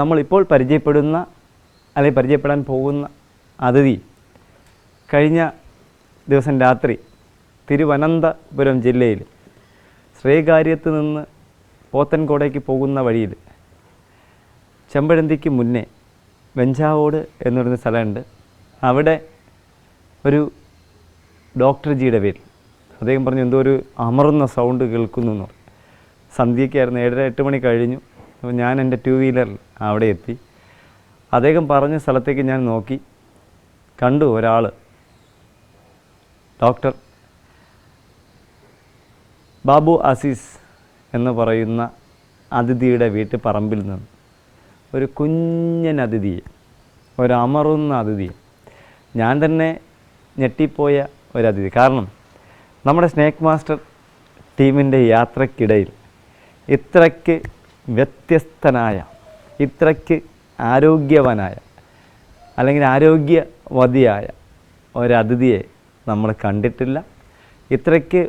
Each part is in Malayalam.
നമ്മളിപ്പോൾ പരിചയപ്പെടുന്ന അല്ലെങ്കിൽ പരിചയപ്പെടാൻ പോകുന്ന അതിഥി കഴിഞ്ഞ ദിവസം രാത്രി തിരുവനന്തപുരം ജില്ലയിൽ ശ്രീകാര്യത്ത് നിന്ന് പോത്തൻകോടേക്ക് പോകുന്ന വഴിയിൽ ചെമ്പഴന്തിക്ക് മുന്നേ വെഞ്ചാവോട് എന്ന് പറയുന്ന സ്ഥലമുണ്ട്. അവിടെ ഒരു ഡോക്ടർ ജിയുടെ പേരിൽ അദ്ദേഹം പറഞ്ഞു എന്തോ ഒരു അമറുന്ന സൗണ്ട് കേൾക്കുന്നു എന്ന് പറഞ്ഞു. സന്ധ്യയ്ക്കായിരുന്നു, 7:30-8 മണി കഴിഞ്ഞു. അപ്പോൾ ഞാൻ എൻ്റെ 2 വീലറിൽ അവിടെ എത്തി. അദ്ദേഹം പറഞ്ഞ സ്ഥലത്തേക്ക് ഞാൻ നോക്കി, കണ്ടു ഒരാൾ ഡോക്ടർ ബാബു അസീസ് എന്ന് പറയുന്ന അതിഥിയുടെ വീട്ടു പറമ്പിൽ നിന്ന് ഒരു കുഞ്ഞൻ അതിഥിയെ, ഒരു അമറുന്ന അതിഥിയെ, ഞാൻ തന്നെ ഞെട്ടിപ്പോയ ഒരതിഥി. കാരണം നമ്മുടെ സ്നേക്ക് മാസ്റ്റർ ടീമിൻ്റെ യാത്രക്കിടയിൽ ഇത്രയ്ക്ക് വ്യത്യസ്തനായ, ഇത്രയ്ക്ക് ആരോഗ്യവാനായ അല്ലെങ്കിൽ ആരോഗ്യവതിയായ ഒരതിഥിയെ നമ്മൾ കണ്ടിട്ടില്ല. ഇത്രയ്ക്ക്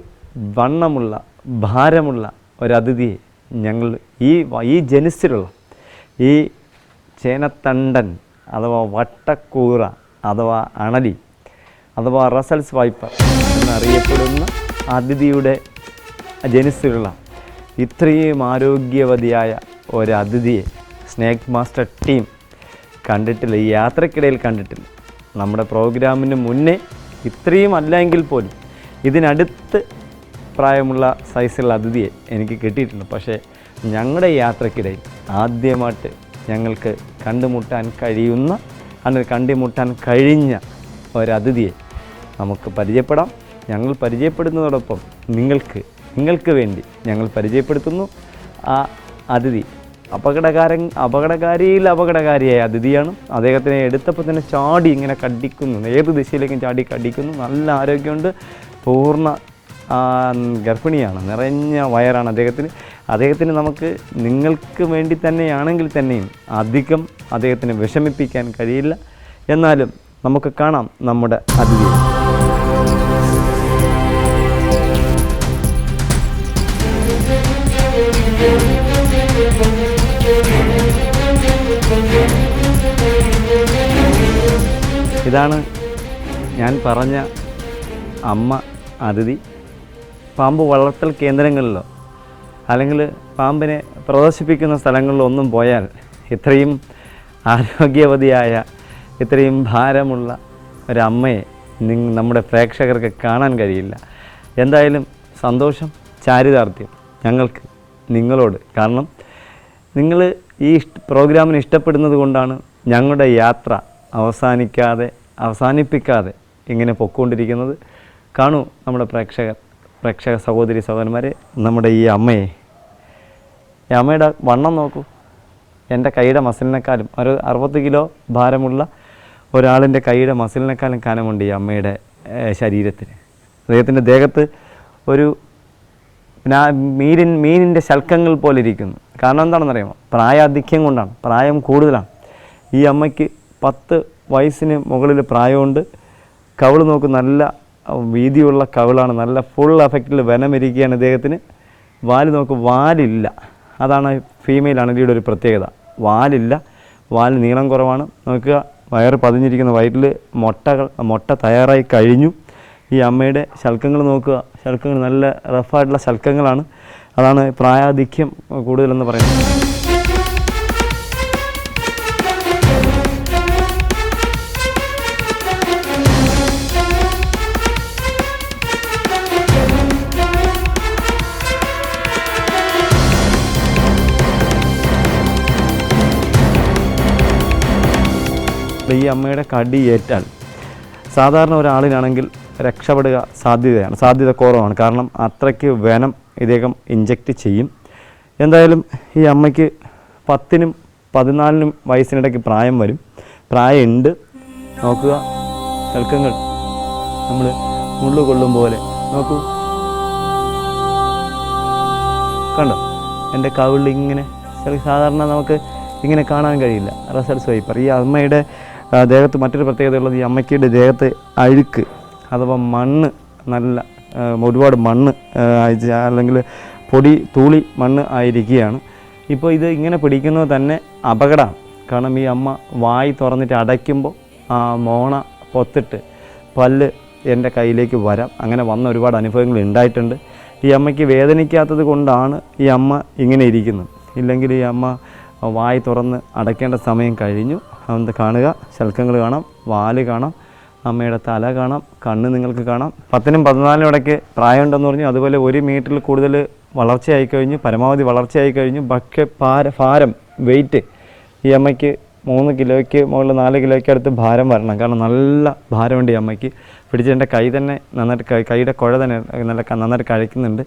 വണ്ണമുള്ള, ഭാരമുള്ള ഒരതിഥിയെ ഞങ്ങൾ ഈ ജനുസിലുള്ള ഈ ചേനത്തണ്ടൻ അഥവാ വട്ടക്കൂറ അഥവാ അണലി അഥവാ റസൽസ് വൈപ്പർ എന്നറിയപ്പെടുന്ന അതിഥിയുടെ ജനുസിലുള്ള ഇത്രയും ആരോഗ്യവതിയായ ഒരതിഥിയെ സ്നേക്ക് മാസ്റ്റർ ടീം കണ്ടിട്ടില്ല, ഈ യാത്രക്കിടയിൽ കണ്ടിട്ടില്ല. നമ്മുടെ പ്രോഗ്രാമിന് മുന്നേ ഇത്രയും അല്ലെങ്കിൽ പോലും ഇതിനടുത്ത് പ്രായമുള്ള സൈസുള്ള അതിഥിയെ എനിക്ക് കിട്ടിയിട്ടുണ്ട്. പക്ഷേ ഞങ്ങളുടെ യാത്രക്കിടയിൽ ആദ്യമായിട്ട് ഞങ്ങൾക്ക് കണ്ടുമുട്ടാൻ കഴിഞ്ഞ ഒരതിഥിയെ നമുക്ക് പരിചയപ്പെടാം. ഞങ്ങൾ പരിചയപ്പെടുന്നതോടൊപ്പം നിങ്ങൾക്ക് വേണ്ടി ഞങ്ങൾ പരിചയപ്പെടുത്തുന്നു. ആ അതിഥി അപകടകാരിയായ അതിഥിയാണ്. അദ്ദേഹത്തിനെ എടുത്തപ്പോൾ തന്നെ ചാടി ഇങ്ങനെ കടിക്കുന്നു, ഏത് ദിശയിലേക്കും ചാടി കടിക്കുന്നു. നല്ല ആരോഗ്യമുണ്ട്, പൂർണ്ണ ഗർഭിണിയാണ്, നിറഞ്ഞ വയറാണ് അദ്ദേഹത്തിന് നമുക്ക് നിങ്ങൾക്ക് വേണ്ടി തന്നെയാണെങ്കിൽ തന്നെയും അധികം അദ്ദേഹത്തിന് വിഷമിപ്പിക്കാൻ കഴിയില്ല. എന്നാലും നമുക്ക് കാണാം നമ്മുടെ അതിഥിയെ. ഇതാണ് ഞാൻ പറഞ്ഞ അമ്മ അതിഥി. പാമ്പ് വളർത്തൽ കേന്ദ്രങ്ങളിലോ അല്ലെങ്കിൽ പാമ്പിനെ പ്രദർശിപ്പിക്കുന്ന സ്ഥലങ്ങളിലോ ഒന്നും പോയാൽ ഇത്രയും ആരോഗ്യവതിയായ, ഇത്രയും ഭാരമുള്ള ഒരമ്മയെ നമ്മുടെ പ്രേക്ഷകർക്ക് കാണാൻ കഴിയില്ല. എന്തായാലും സന്തോഷം, ചാരിതാർത്ഥ്യം ഞങ്ങൾക്ക് നിങ്ങളോട്. കാരണം നിങ്ങൾ ഈ പ്രോഗ്രാമിന് ഇഷ്ടപ്പെടുന്നത് കൊണ്ടാണ് ഞങ്ങളുടെ യാത്ര അവസാനിപ്പിക്കാതെ ഇങ്ങനെ പൊയ്ക്കൊണ്ടിരിക്കുന്നത്. കാണൂ നമ്മുടെ പ്രേക്ഷക സഹോദരി സഹോദരന്മാരെ, നമ്മുടെ ഈ അമ്മയെ, ഈ അമ്മയുടെ വണ്ണം നോക്കൂ. എൻ്റെ കൈയുടെ മസിലിനേക്കാളും, ഒരു 60 കിലോ ഭാരമുള്ള ഒരാളിൻ്റെ കൈയുടെ മസിലിനേക്കാളും കനമുണ്ട് ഈ അമ്മയുടെ ശരീരത്തിന്. അദ്ദേഹത്തിൻ്റെ ദേഹത്ത് ഒരു മീനിൻ്റെ ശൽക്കങ്ങൾ പോലെ ഇരിക്കുന്നു. കാരണം എന്താണെന്നറിയാമോ? പ്രായാധിക്യം കൊണ്ടാണ്, പ്രായം കൂടുതലാണ്. ഈ അമ്മയ്ക്ക് 10 വയസ്സിന് മുകളിൽ പ്രായമുണ്ട്. കവിള് നോക്ക്, നല്ല വീതിയുള്ള കവിളാണ്, നല്ല ഫുൾ എഫക്റ്റിൽ വനമിരിക്കുകയാണ് ഇദ്ദേഹത്തിന്. വാല് നോക്ക്, വാലില്ല. അതാണ് ഫീമെയിൽ അണലിയുടെ ഒരു പ്രത്യേകത, വാലില്ല. വാല് നീളം കുറവാണ്. നോക്കുക, വയറ് പതിഞ്ഞിരിക്കുന്ന വയറ്റിൽ മുട്ട തയ്യാറായി കഴിഞ്ഞു. ഈ അമ്മയുടെ ശൽക്കങ്ങൾ നോക്കുക, ശൽക്കങ്ങൾ നല്ല റഫായിട്ടുള്ള ശൽക്കങ്ങളാണ്. അതാണ് പ്രായാധിക്യം കൂടുതലെന്ന് പറയുന്നത്. ഈ അമ്മയുടെ കടി ഏറ്റാൽ സാധാരണ ഒരാളിനാണെങ്കിൽ രക്ഷപ്പെടുക സാധ്യത കുറവാണ്. കാരണം അത്രയ്ക്ക് വെനം ഇദ്ദേഹം ഇഞ്ചക്റ്റ് ചെയ്യും. എന്തായാലും ഈ അമ്മയ്ക്ക് 10-നും 14-നും വയസ്സിനിടയ്ക്ക് പ്രായമുണ്ട്. നോക്കുക, ശൽക്കങ്ങൾ നമ്മൾ മുള്ളു കൊള്ളും പോലെ നോക്കൂ, കണ്ടോ? എൻ്റെ കവിളിൽ ഇങ്ങനെ സാധാരണ നമുക്ക് ഇങ്ങനെ കാണാൻ കഴിയില്ല. Russell's wiper. ഈ അമ്മയുടെ ദേഹത്ത് മറ്റൊരു പ്രത്യേകത ഉള്ളത്, ഈ അമ്മയ്ക്കുടെ ദേഹത്ത് അഴുക്ക് അഥവാ മണ്ണ്, നല്ല ഒരുപാട് മണ്ണ് അല്ലെങ്കിൽ തൂളി മണ്ണ് ആയിരിക്കുകയാണ്. ഇപ്പോൾ ഇത് ഇങ്ങനെ പിടിക്കുന്നത് തന്നെ അപകടമാണ്. കാരണം ഈ അമ്മ വായി തുറന്നിട്ട് അടയ്ക്കുമ്പോൾ ആ മോണ പൊത്തിട്ട് പല്ല് എൻ്റെ കയ്യിലേക്ക് വരാം. അങ്ങനെ വന്ന ഒരുപാട് അനുഭവങ്ങൾ ഉണ്ടായിട്ടുണ്ട്. ഈ അമ്മയ്ക്ക് വേദനിക്കാത്തത് കൊണ്ടാണ് ഈ അമ്മ ഇങ്ങനെ ഇരിക്കുന്നത്. ഇല്ലെങ്കിൽ ഈ അമ്മ വായി തുറന്ന് അടയ്ക്കേണ്ട സമയം കഴിഞ്ഞു. അത് കാണുക, ശൽക്കങ്ങൾ കാണാം, വാല് കാണാം, അമ്മയുടെ തല കാണാം, കണ്ണ് നിങ്ങൾക്ക് കാണാം. 10നും 14നും ഇടയ്ക്ക് പ്രായമുണ്ടെന്ന് പറഞ്ഞു. അതുപോലെ 1 മീറ്ററിൽ കൂടുതൽ വളർച്ചയായി കഴിഞ്ഞു, പരമാവധി വളർച്ചയായി കഴിഞ്ഞു. പക്ഷേ ഭാരം വെയിറ്റ് ഈ അമ്മയ്ക്ക് 3 കിലോയ്ക്ക് മുകളിൽ 4 കിലോയ്ക്ക് അടുത്ത് ഭാരം വരണം. കാരണം നല്ല ഭാരമുണ്ട് ഈ അമ്മയ്ക്ക്. പിടിച്ച് എൻ്റെ കൈ തന്നെ നന്നായിട്ട് കൈയുടെ കുഴ തന്നെ നന്നായിട്ട് കഴിക്കുന്നുണ്ട്.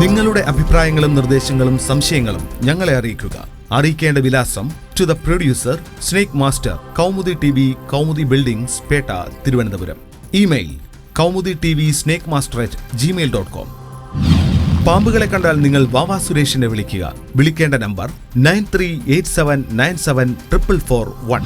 നിങ്ങളുടെ അഭിപ്രായങ്ങളും നിർദ്ദേശങ്ങളും സംശയങ്ങളും ഞങ്ങളെ അറിയിക്കുക. അറിയിക്കേണ്ട വിലാസം: to the producer, snake master, Kaumudi TV, Kaumudi buildings, Pettah, Thiruvananthapuram. Email kaumudi.tvsnakemaster@gmail.com. പാമ്പുകളെ കണ്ടാൽ നിങ്ങൾ വാവാ സുരേഷിനെ വിളിക്കുക. വിളിക്കേണ്ട നമ്പർ 9387974441.